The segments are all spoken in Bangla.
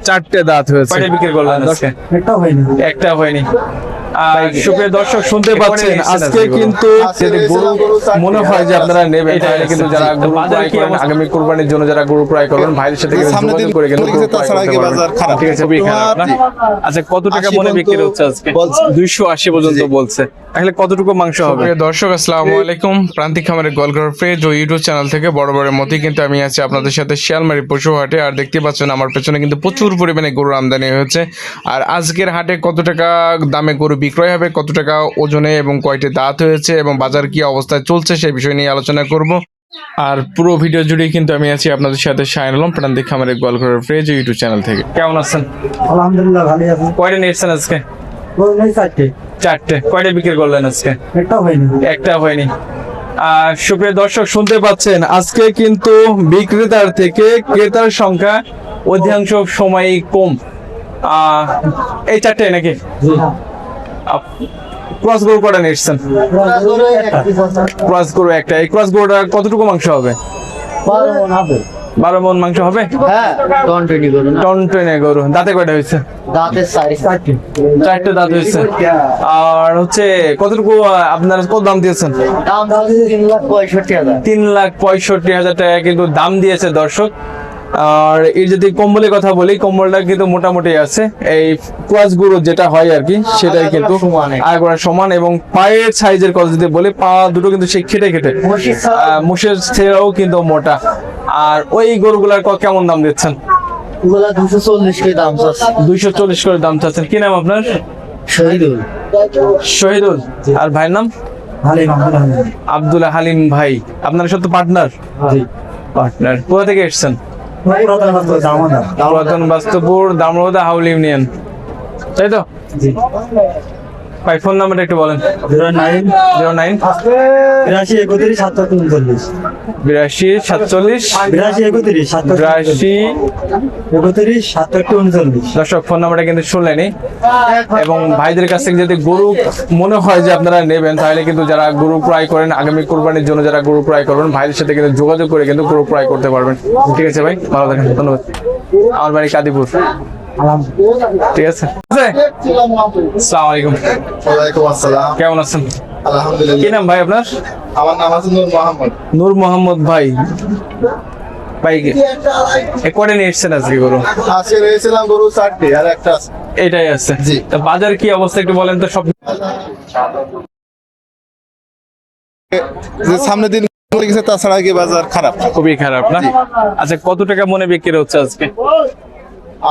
চারটে দাঁত হয়েছে। বিক্রি করলেন আজকে? একটা হয়নি। সুপ্রিয় দর্শক শুনতে পাচ্ছেন, আজকে কিন্তু গরু মনে হয় যে আপনারা নেবেন, তাহলে কিন্তু যারা গরু ক্রয় করেন আগামী কুরবানির জন্য, যারা গরু ক্রয় করবেন ভাইদের সাথে কিন্তু যোগাযোগ করে কিন্তু গরু ক্রয় করতে পারবেন। ঠিক আছে, খুবই খারাপ না? আচ্ছা, কত টাকা মনে বিক্রি হচ্ছে আজকে? 280 পর্যন্ত বলছে। আসলে কতটুকু মাংস হবে? দর্শক আসসালামু আলাইকুম, প্রান্তিক খামারের গোয়ালঘর ফ্রেজ ও ইউটিউব চ্যানেল থেকে বরাবরের মতোই কিন্তু আমি আছি আপনাদের সাথে শিয়ালমারি পশু হাটে। আর দেখতে পাচ্ছেন আমার পেছনে কিন্তু প্রচুর পরিমাণে গরুর আমদানি হয়েছে। আর আজকের হাটে কত টাকা দামে গরু বিক্রয় হবে, কত টাকা ওজনে এবং কয়টি দাঁত হয়েছে এবং বাজার কি অবস্থায় চলছে সেই বিষয় নিয়ে আলোচনা করব। আর পুরো ভিডিও জুড়ে কিন্তু আমি আছি আপনাদের সাথে শাহিন আলম, প্রান্তিক খামারের গোয়ালঘর ফ্রেজ ও ইউটিউব চ্যানেল থেকে। কেমন আছেন? আলহামদুলিল্লাহ ভালো আছি। কয়টা নিয়েছেন আজকে? চারটে। কয়টা বিক্রি করলেন আজকে? একটা হয়নি। সুপ্রিয় দর্শক শুনতে পাচ্ছেন, আজকে কিন্তু বিক্রেতার থেকে ক্রেতার সংখ্যা অধিকাংশ সময়ই কম। এই চারটে নাকি? ক্রস গরু কটা নিয়েছেন? ক্রস গরু একটা। এই ক্রস গরুটা কতটুকু মাংস হবে? 12 মণ মাংস হবে। টনটনে গরু। দাঁতে কয়টা হয়েছে? চারটে দাঁত হয়েছে। আর হচ্ছে কতটুকু আপনারা কত দাম দিয়েছেন? 3,65,000 টাকা কিন্তু দাম দিয়েছে দর্শক। আর এর যদি কম্বলের কথা বলি, কম্বলটা কিন্তু মোটামুটি আছে। এই ক্রস গরু যেটা হয় আর কি, সেটাই কিন্তু আগাগোড়া সমান। এবং পায়ের সাইজের কথা যদি বলি, পা দুটো কিন্তু সেই খেটে মুষের ছেড়াও কিন্তু মোটা। আর ওই গরুগুলার কেমন দাম দিচ্ছেন? 240 করে দাম চাচ্ছেন। কি নাম আপনার? শহীদুল। আর ভাইয়ের নাম? আব্দুল হালিম ভাই। আপনার সাথে পার্টনার? কোথা থেকে এসছেন? পুরাতন বাস্তবপুর, দামোদা, হাউল ইউনিয়ন, তাই তো? ভাই ফোন নাম্বারটা একটু বলেন। 09 09 82 31 77 82 47 39। দর্শক ফোন নাম্বারটা কিন্তু শুনলেনি। এবং ভাইদের কাছ থেকে যদি গরু মনে হয় যে আপনারা নেবেন, তাহলে কিন্তু যারা গরু ক্রয় করেন আগামী কুরবানির জন্য, যারা গরু ক্রয় করবেন ভাইদের সাথে কিন্তু যোগাযোগ করে কিন্তু গরু ক্রয় করতে পারবেন। ঠিক আছে ভাই, ভালো থাকেন, ধন্যবাদ। আমার বাড়ি কাদিপুর। ঠিক আছে, আসসালামু আলাইকুম। ওয়ালাইকুম আসসালাম। কেমন আছেন? আলহামদুলিল্লাহ। কি নাম ভাই আপনার? আমার নাম আছে নূর মোহাম্মদ। নূর মোহাম্মদ ভাই। ভাই কয়টা নিয়ে এসেছেন আজকে গরু? আজকে নিয়েছিলাম গরু 4টি, আর একটা আছে। এটাই আছে। জি। তো বাজার কি অবস্থা একটু বলেন তো। সব যে সামনে দিন গেছে, তাছাড়া কি বাজার খারাপ? খুবই খারাপ না? আচ্ছা, কত টাকা মনে বিক্রি হচ্ছে আজকে?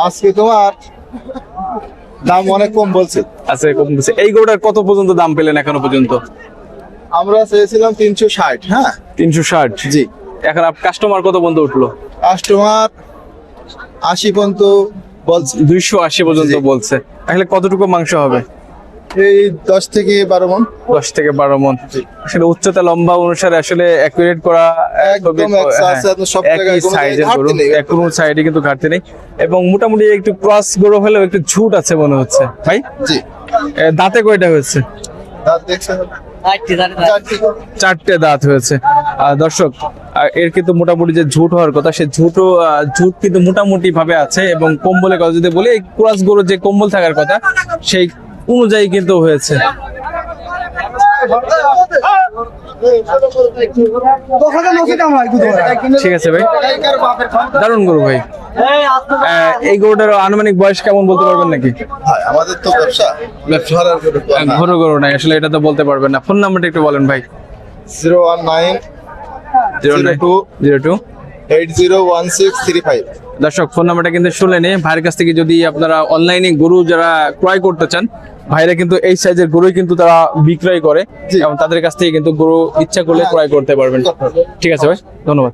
আজকে তোমার দাম অনেক কম বলছে। আচ্ছা, কম বলছে। এই গরুটার কত পর্যন্ত দাম পেলেন এখনো পর্যন্ত? আমরা চেয়েছিলাম 360। হ্যাঁ, 360। জি। এখন কাস্টমার কত পর্যন্ত উঠলো? কাস্টমার 80 পর্যন্ত বলছে। 280 পর্যন্ত বলছে। আসলে কতটুকু মাংস হবে? এই 10 থেকে 12 মণ। 10 থেকে 12 মণ। আসলে উচ্চতা লম্বা অনুসারে আসলে অ্যাকুরেট করা একদম সব জায়গায় একই সাইজের গরু, কোনো সাইডে কিন্তু ঘাটতি নেই। এবং মোটামুটি একটু ক্রস গরু হলেও একটু ঝুট আছে মনে হচ্ছে ভাই। জি। দাঁতে কয়টা হয়েছে? দাঁত দেখছেন? চারটে দাঁত হয়েছে। দর্শক, এর কিন্তু মোটামুটি যে ঝুট হওয়ার কথা, সে ঝুট কিন্তু মোটামুটি ভাবে আছে। এবং কম্বলের কথা যদি বলি, এই ক্রস গরুর যে কম্বল থাকার কথা সেই অনুযায়ী কিন্তু হয়েছে। ঠিক আছে ভাই, দারুণ গরু ভাই। এই গরুটার আনুমানিক বয়স কেমন বলতে পারবেন নাকি? আমাদের তো ব্যবসা ঘরো গরু নাই, আসলে এটা তো বলতে পারবেন না। ফোন নাম্বারটা একটু বলেন ভাই। 019 02 801635। দর্শক ফোন নাম্বারটা কিন্তু শুনলেনি। ভাইয়ের কাছ থেকে যদি আপনারা অনলাইনে গরু যারা ক্রয় করতে চান, ভাইরা কিন্তু এই সাইজের গরুই কিন্তু তারা বিক্রয় করে এবং তাদের কাছ থেকে কিন্তু গরু ইচ্ছা করলে ক্রয় করতে পারবেন। ঠিক আছে ভাই, ধন্যবাদ।